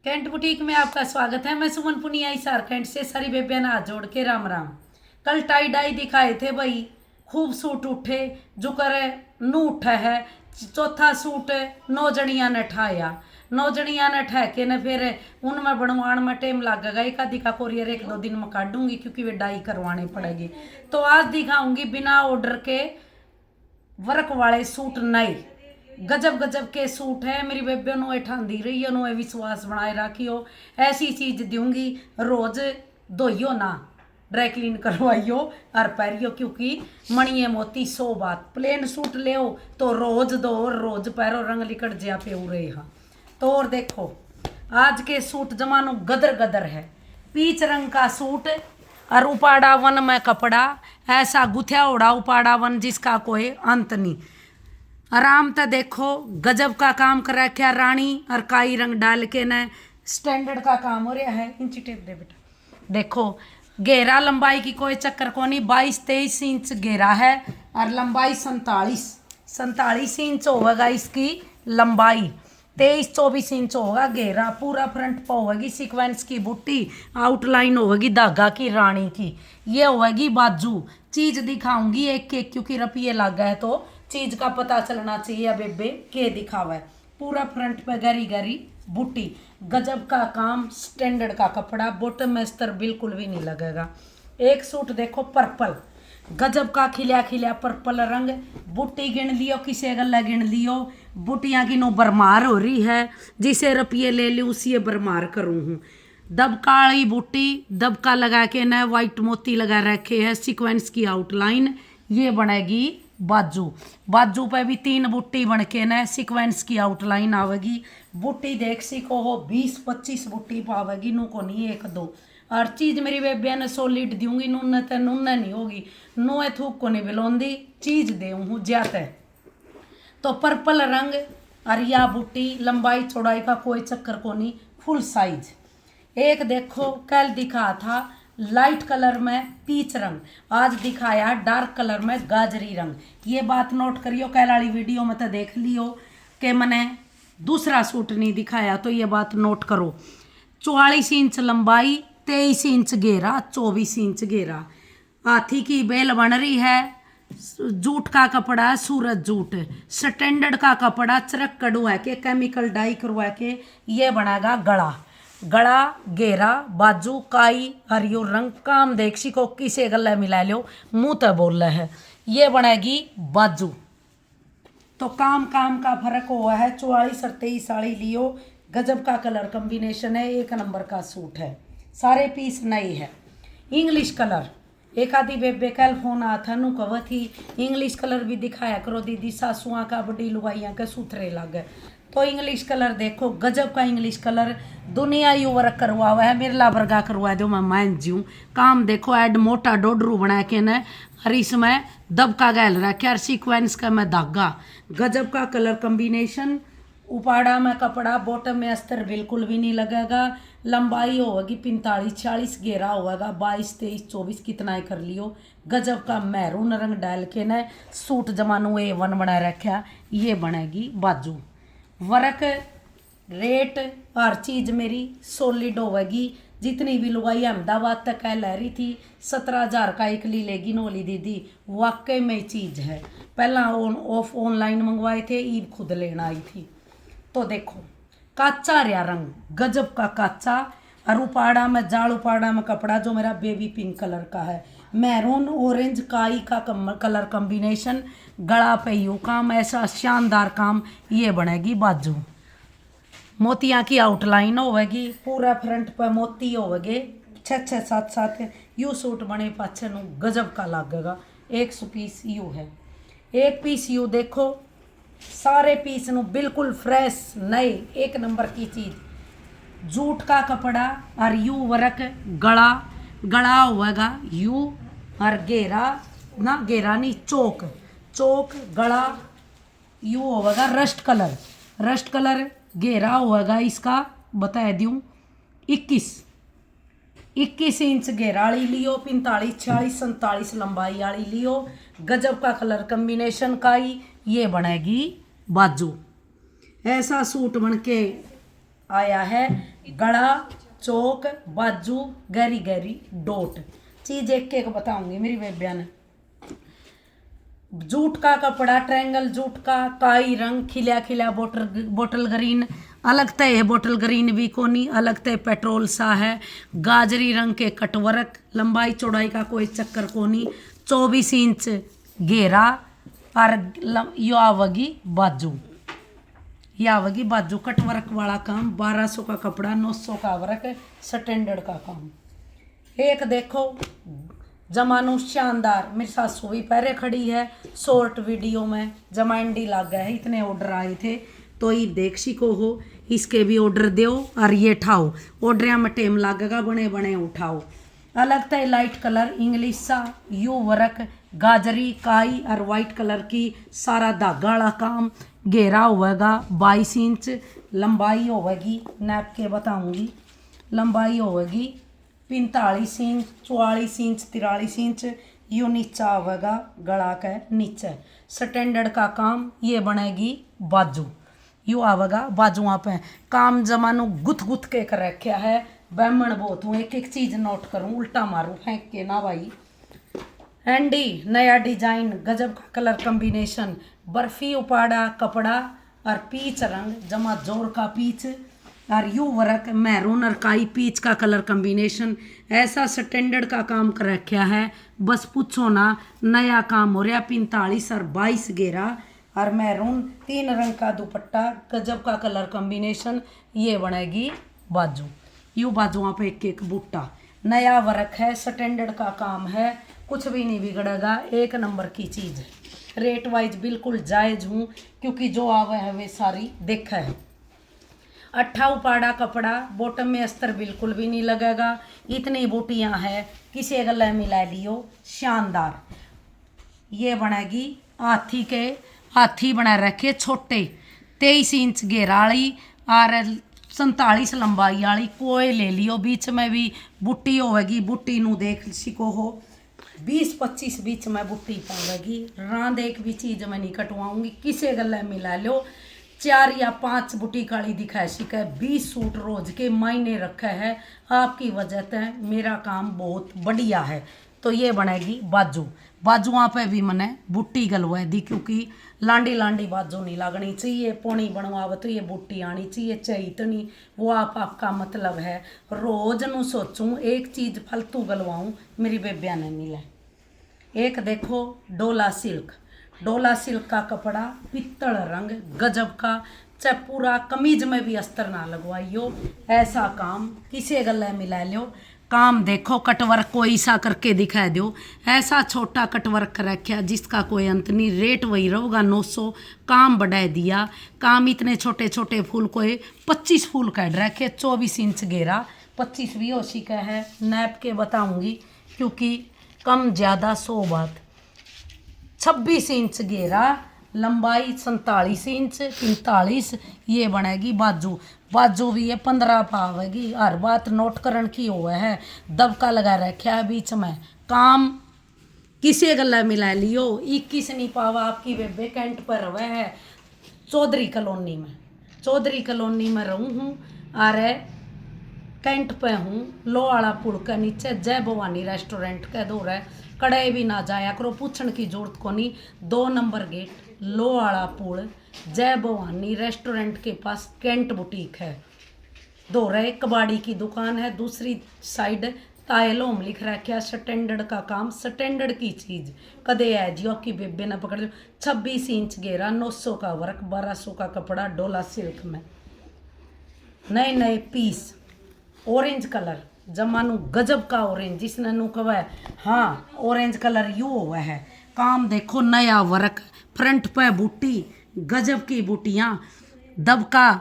Cantt boutique में आपका स्वागत है। मैं सुमन पुनिया हिसार कैंट से सारी बेबिया ने हाथ जोड़ के राम राम। कल टाई डाई दिखाए थे भाई, खूब सूट उठे जो करे नू उठा है। चौथा सूट 9 जनिया ने ठाया, 9 जनिया ने ठह के न फिर उनमें बनवाण में टाइम लगेगा। एक आधी का कोरियर 1-2 दिन में काटूंगी क्योंकि वे डाई करवानी पड़ेगी। तो आज दिखाऊंगी बिना ऑर्डर के वर्क वाले सूट नए गजब गजब के सूट है। मेरी बेबे नो ठांदी रही है, नो विश्वास बनाए रखियो। ऐसी चीज दूंगी रोज धोइयो ना, ड्राई क्लीन करवाइयो और पहरियो, क्योंकि मणिये मोती 100 बात। प्लेन सूट ले तो रोज दो रोज पहरो, रंग लिकट जा पे उरे यहाँ। तो और देखो आज के सूट जमानो गदर गदर है। पीच रंग का सूट और उपाड़ा वन में कपड़ा, ऐसा गुथ्या उड़ा उपाड़ा वन जिसका कोई अंत नहीं। आराम से देखो गजब का काम कर रखा रानी और काई रंग डाल के न स्टैंडर्ड का काम हो रहा है। इंची टेप दे बेटा। देखो घेरा लंबाई की कोई चक्कर को नहीं, 22-23 इंच घेरा है और लंबाई 47 इंच होगा इसकी लंबाई। 23-24 इंच होगा घेरा। पूरा फ्रंट पर होगी सीक्वेंस की बूटी, आउटलाइन होगी धागा की रानी की। ये होगी बाजू। चीज दिखाऊंगी एक एक, क्योंकि रपिए लग गए तो चीज का पता चलना चाहिए। बेबे के दिखावा है पूरा फ्रंट पे गरी गरी बूटी, गजब का काम, स्टैंडर्ड का कपड़ा, बॉटम में स्तर बिल्कुल भी नहीं लगेगा। एक सूट देखो पर्पल, गजब का खिला खिला पर्पल रंग। बूटी गिन लियो, किसे गला गिन लियो। बूटियां की नो बरमार हो रही है, जिसे रुपये ले ली उसी बरमार करूँ हूँ। दबकाली बूटी, दबका लगा के न वाइट मोती लगा रखे है, सीक्वेंस की आउटलाइन। ये बनेगी बाजू। बाजू पे भी 3 बूटी बन के न सीक्वेंस की आउटलाइन आवेगी। बूटी देख सीखो हो 20-25 बूटी पावेगी, नू को नहीं 1-2। हर चीज मेरी बेबिया ने सॉलिड दूंगी, नून ते नून नहीं होगी, नूए थूक को नहीं बिलोंदी चीज दे हूँ ज्यादा। तो पर्पल रंग और या बूटी, लंबाई चौड़ाई का कोई चक्कर को नहीं, फुल साइज। एक देखो कल दिखा था लाइट कलर में पीच रंग, आज दिखाया डार्क कलर में गाजरी रंग। ये बात नोट करियो, कल वाली वीडियो में तो देख लियो कि मैंने दूसरा सूट नहीं दिखाया, तो ये बात नोट करो। 44 इंच लंबाई, 23 इंच घेरा, 24 इंच घेरा। हाथी की बेल बन रही है। जूट का कपड़ा है, सूरज जूट। स्टैंडर्ड का कपड़ा, चरक कड़ुआ के केमिकल डाई करवा के ये बनेगा गला। गला घेरा बाजू काई हरियो रंग। काम देख सी को किसे गला मिला लो, मुंह तो बोल रहा है। ये बनेगी बाजू। तो काम काम का फर्क हुआ है। 44 और 23 साड़ी लियो, गजब का कलर कॉम्बिनेशन है, 1 नंबर का सूट है। सारे पीस नए है। इंग्लिश कलर, एक आधी बेबे कल फोन आया था, नू कव थी इंग्लिश कलर भी दिखाया करो दीदी, सासुआ का बड़ी लुगाइया के सूथरे लग। तो इंग्लिश कलर देखो, गजब का इंग्लिश कलर। दुनिया यू वर्क करवा हुआ है, मेरला वर्गा करवा दो, मैं मान जूँ। काम देखो ऐड मोटा डोडरू बना के न और इसमें दबका गैल रखा और सीक्वेंस का मैं धागा। गजब का कलर कॉम्बिनेशन। उपाड़ा में कपड़ा, बॉटम में अस्तर बिल्कुल भी नहीं लगेगा। लंबाई होगी 45-46, घेरा होगा 22-23-24, कितना ही कर लियो। गजब का मैरून रंग डाल के न सूट जमानो A1 बना रखा। ये बनेगी बाजू। वर्क रेट हर चीज़ मेरी सॉलिड होगी। जितनी भी लुगाई अहमदाबाद तक कह ला रही थी 17,000 का एक ली लेगी नोली दीदी, वाकई में चीज़ है। पहला ऑनलाइन मंगवाए थे, ईद खुद लेना आई थी। तो देखो काचा रहा रंग, गजब का काचा। और उपाड़ा में जाल उपाड़ा में कपड़ा जो मेरा बेबी पिंक कलर का है, मैरून ऑरेंज काई का कलर कॉम्बिनेशन। गला पे यू काम, ऐसा शानदार काम। ये बनेगी बाजू। मोतिया की आउटलाइन होगी, पूरा फ्रंट पर मोती होगे 6-6 7-7। यू सूट बने पाछे नु गजब का लगेगा। 1 पीस यू है। एक पीस यू देखो, सारे पीस नु बिल्कुल फ्रेश नए 1 नंबर की चीज। जूट का कपड़ा और यू वर्क। गला गला होगा यू और घेरा ना, घेरा नहीं चौक चौक गला यू होगा। रस्ट कलर, रस्ट कलर घेरा होगा इसका, बता दूँ 21 इंच घेरा वाली लियो, 45-46 47 लंबाई वाली लियो। गजब का कलर कॉम्बिनेशन का ही ये बनेगी बाजू। ऐसा सूट बन के आया है गला, चौक, बाजू, गहरी गहरी डोट। चीज एक एक बताऊंगी मेरी बेबिया ने। जूट का कपड़ा, ट्रायंगल जूट का, काई रंग, खिला खिला बोटल ग्रीन, अलग तय है बोटल ग्रीन भी कोनी, अलग तय पेट्रोल सा है, गाजरी रंग के कटवर्क, लंबाई चौड़ाई का कोई चक्कर कोनी, 24 इंच घेरा और यो आवगी बाजू, ये आवगी बाजू। कटवर्क वाला काम, 1200 का कपड़ा, 900 का वर्क, स्टैंडर्ड का काम। एक देखो जमानू शानदार, मेरी सासू भी पहरे खड़ी है, शॉर्ट वीडियो में जमांडी लग गए है, इतने ऑर्डर आए थे तो ये देख को हो, इसके भी ऑर्डर दो और ये ठाओ, ऑर्डर में टेम लगेगा, बने बने उठाओ। अलग तय लाइट कलर इंग्लिश सा, यू वर्क, गाजरी, काई और वाइट कलर की, सारा धागा वाला काम, घेरा होगा 22 इंच, लंबाई होगी, नैप के बताऊंगी, लंबाई होगी 45 इंच, 44 इंच, 43 इंच, यू नीचा होगा गला के नीचे। स्टैंडर्ड का काम, ये बनेगी बाजू, यू आवेगा बाजुआ पे। काम जमानो गुथ गुथ के कर रखा है, ब्राह्मण बहुत हूँ, एक एक चीज नोट करूँ, उल्टा मारूँ फेंक के ना भाई। हैंडी नया डिजाइन, गजब का कलर कॉम्बिनेशन, बर्फी उपाड़ा कपड़ा और पीच रंग, जमा जोर का पीच और यू वर्क, मैरून और काई पीच का कलर कॉम्बिनेशन, ऐसा स्टैंडर्ड का काम कर रखा है, बस पूछो ना। नया काम हो रहा, 45 और 22 घेरा और मैरून, 3 रंग का दुपट्टा, गजब का कलर कॉम्बिनेशन, ये बनेगी बाजू। यू बाजुओं पे एक एक बूटा, नया वर्क है, स्टैंडर्ड का काम है, कुछ भी नहीं बिगड़ेगा, एक नंबर की चीज़ है। रेट वाइज बिल्कुल जायज़ हूँ क्योंकि जो आवे है वे सारी देखा है। 8 उपाड़ा कपड़ा, बॉटम में अस्तर बिल्कुल भी नहीं लगेगा, इतनी बूटियाँ हैं, किसी गले मिला लियो, शानदार। ये बनेगी हाथी बना रखे छोटे, 23 इंच घेरा वाली और 47 लंबाई वाली, कोई ले लियो, बीच में भी बुट्टी होगी, बुट्टी नू देख सिको हो, 20-25 बीच में बुट्टी पावेगी, रांद एक भी चीज में नहीं कटवाऊंगी, किसे गले मिला लो। 4 या 5 बुटी काली दिखाए सिका, 20 सूट रोज के मायने रखे है, आपकी वजह से मेरा काम बहुत बढ़िया है। तो ये बनेगी बाजू, बाजुआ पे भी मैंने बुट्टी गलवा दी क्योंकि लांडी लांडी बाजू नहीं लगनी चाहिए, पोनी बनवावे तो ये बुट्टी आनी चाहिए, चाहिए तो नहीं, वो आपका मतलब है। रोज नू सोचूं एक चीज फालतू गलवाऊं, मेरी बेबिया ने मिले। एक देखो डोला सिल्क का कपड़ा, पित्तल रंग, गजब का, चाहे पूरा कमीज में भी अस्तर ना लगवाइयो, ऐसा काम किसे गले मिला लो। काम देखो कटवर्क कोई सा करके दिखा दो, ऐसा छोटा कटवर्क कर रखा जिसका कोई अंत नहीं, रेट वही रहेगा 900, काम बढ़ा दिया। काम इतने छोटे छोटे फूल कोई 25 फूल काट रखे, 24 इंच घेरा, 25 भी ओसी का है, नैप के बताऊंगी क्योंकि कम ज़्यादा 100 बात। 26 इंच घेरा, लंबाई 47 इंच, 45, ये बनेगी बाजू भी ये 15 पावेगी। हर बात नोट करन की हुआ है, दबका लगा रखा है बीच में, काम किसे गला मिला लियो। 21 नहीं पावा, आपकी बेबे कैंट पर हुआ है चौधरी कॉलोनी में रहूँ हूँ, अरे कैंट पे हूँ, लोहाड़ा पुल के नीचे जय भवानी रेस्टोरेंट के दूर है, कड़े भी ना जाया करो, पूछने की जरूरत को नहीं। 2 नंबर गेट, लोहाड़ा पुल, जय भवानी रेस्टोरेंट के पास कैंट बुटीक है, दोहरे कबाड़ी की दुकान है, दूसरी साइड तायलोम लिख रखा, स्टैंडर्ड का काम, स्टैंडर्ड की चीज़ कदे है जियो की बेबे ने पकड़ लो। 26 इंच घेरा, 900 का वर्क, 1200 का कपड़ा, डोला सिल्क में, नए पीस, ऑरेंज कलर, जमानू गजब का ऑरेंज, जिसने नू कहा है हाँ ऑरेंज कलर यू हुआ है। काम देखो नया वर्क, फ्रंट पे बूटी, गजब की बूटियाँ, दबका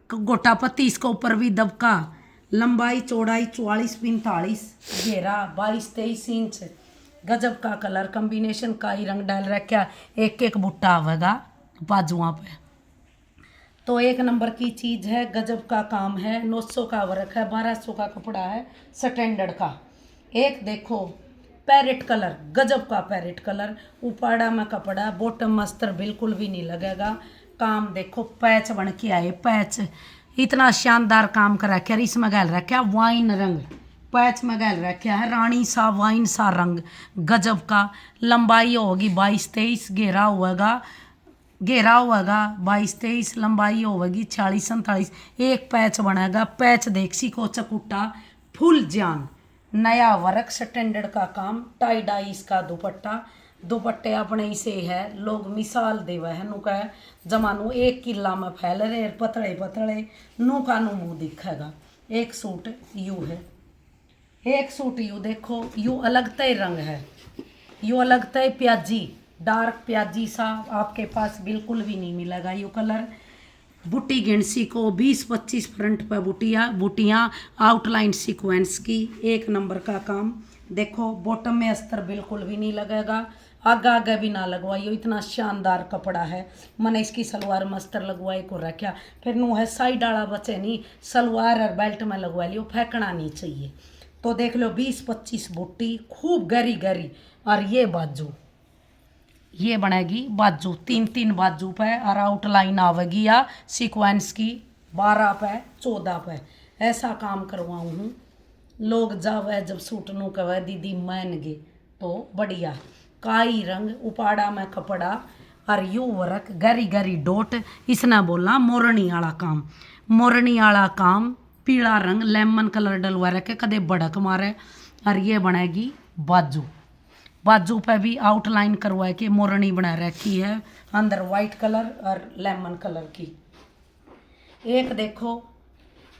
गोटा पत्ती, इसके ऊपर भी दबका, लंबाई चौड़ाई 44-45, घेरा 22-23 इंच, गजब का कलर कॉम्बिनेशन का ही रंग डाल रखा, एक एक बूटा आवेगा बाजुआ पे। तो एक नंबर की चीज़ है, गजब का काम है, 900 का वर्क है, 1200 का कपड़ा है स्टैंडर्ड का। एक देखो पैरेट कलर, गजब का पैरेट कलर, उपाड़ा में कपड़ा, बॉटम अस्तर बिल्कुल भी नहीं लगेगा। काम देखो पैच बन के आए, पैच इतना शानदार काम कर रखा है। इसमें गैल रखा वाइन रंग, पैच में गैल रखा है रानी सा वाइन सा रंग, गजब का। लंबाई होगी 22-23, घेरा होगा 22-23, लंबाई होगी 40-47। एक पैच बनेगा, पैच देख सी को चकुटा फुल जान, नया वर्क स्टैंडर्ड का काम, टाई डाई इसका दुपट्टा। दुपट्टे अपने इसे है लोग मिसाल देवे है नु कह जमानू एक किला में फैल रहे पतले पतले नू का नू मुँह दिखेगा। एक सूट यू है, एक सूट यू देखो, यू अलग तय रंग है, यू अलग तय प्याजी, डार्क प्याजी सा आपके पास बिल्कुल भी नहीं मिलेगा यू कलर। बूटी गिणसी को 20-25 फ्रंट पर बूटियाँ आउटलाइन सीक्वेंस की, एक नंबर का काम। देखो बॉटम में अस्तर बिल्कुल भी नहीं लगेगा, आगे आगे भी ना लगवाइयो, इतना शानदार कपड़ा है। मैंने इसकी सलवार में अस्तर लगवाई को रखा, फिर नू है साइड आला बचे नहीं, सलवार और बेल्ट में लगवा लियो, फेंकना नहीं चाहिए। तो देख लो 20-25 बूटी खूब गहरी गहरी। और ये बाजू, ये बनेगी बाजू 3-3 बाजू पे, और आउटलाइन आवेगी या सीक्वेंस की 12 पे 14 पे, ऐसा काम करवाऊँ हूँ। लोग जावे जब सूट नू कहे दीदी मान गे तो बढ़िया। काई रंग उपाड़ा में कपड़ा और यू वर्क गरी गरी डोट, इसने बोला मोरनी वाला काम। मोरनी वाला काम पीला रंग लेमन कलर डलवा रखे कदे बड़क मारे। और ये बनेगी बाजू, बाजू पे भी आउटलाइन करवा के मोरनी बना रखी है, अंदर वाइट कलर और लेमन कलर की। एक देखो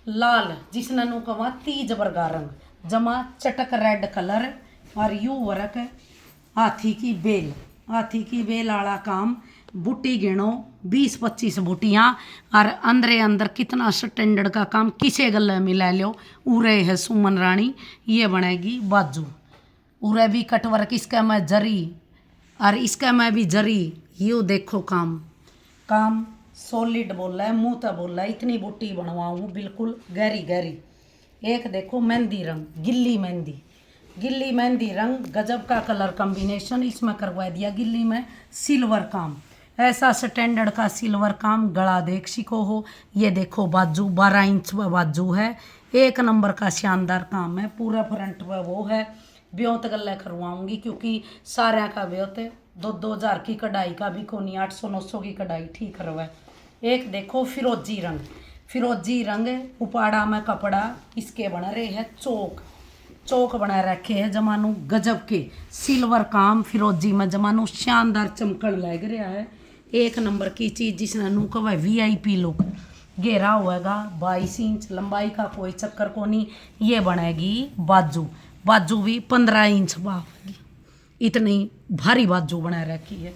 लाल जिसने नू कहा तीज वर्गा रंग, जमा चटक रेड कलर और यू वर्क हाथी की बेल, हाथी की बेल आला काम। बूटी गिनो 20-25 बूटियाँ, और अंदरे अंदर कितना स्टैंडर्ड का काम, किसे गले मिला लो। उरे है सुमन रानी, ये बनेगी बाजू। उरे भी कटवर्क, इसका मैं जरी और इसका मैं भी जरी। यू देखो काम, काम सॉलिड बोला है, मुँह तो बोला है, इतनी बूटी बनवाऊँ बिल्कुल गहरी गहरी। एक देखो मेहंदी रंग, गिल्ली मेहंदी, गिल्ली मेहंदी रंग गजब का कलर कॉम्बिनेशन, इसमें करवा दिया गिल्ली में सिल्वर काम, ऐसा स्टैंडर्ड का सिल्वर काम। गला देख सिको हो, ये देखो बाजू 12 इंच बाजू है, एक नंबर का शानदार काम है। पूरा फ्रंट पर वो है, ब्योत गले करवाऊंगी क्योंकि सारे का ब्योत 2-2 हज़ार की कढ़ाई का भी कोनी, 800-900 की कढ़ाई ठीक करवा। एक देखो फिरोजी रंग, फिरोजी रंग उपाड़ा में कपड़ा, इसके बन रहे हैं चौक, चौक बना रखे है जमानू गजब के, सिल्वर काम फिरोजी में जमानू शानदार चमकन लग रहा है। एक नंबर की चीज़ जिसने नू कहा VIP लुक। घेरा होएगा 22 इंच, लंबाई का कोई चक्कर को नहीं। ये बनेगी बाजू, बाजू भी 15 इंच बागी, इतनी भारी बाजू बना रखी है।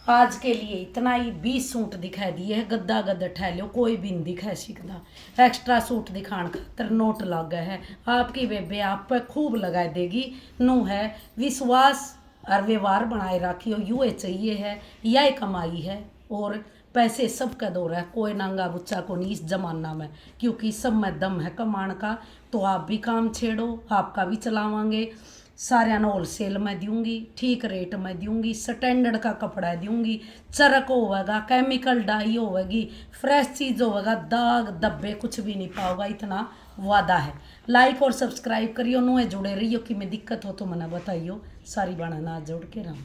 आज के लिए इतना ही। 20 सूट दिखा दिए है, गद्दा गद्दा ठहलो, कोई भी नहीं दिखा सीखता। एक्स्ट्रा सूट दिखाने खातर नोट लग गए है, आपकी बेबे आप पे खूब लगा देगी। नू है विश्वास और व्यवहार बनाए रखियो, यूँ चाहिए है, यह कमाई है। और पैसे सबका दौर है, कोई नंगा बुच्चा को नहीं इस जमाना में, क्योंकि सब में दम है कमान का। तो आप भी काम छेड़ो, आपका भी चलावांगे। सारे होलसेल में दूंगी, ठीक रेट में दूंगी, स्टैंडर्ड का कपड़ा दूंगी, चरक होगा, केमिकल डाई होगी, फ्रेश चीज़ होगा, दाग धब्बे कुछ भी नहीं पाओगा, इतना वादा है। लाइक और सब्सक्राइब करियो, नुए जुड़े रहियो कि मैं दिक्कत हो तो मना बताइयो। सारी बाणा ना जोड़ के राम।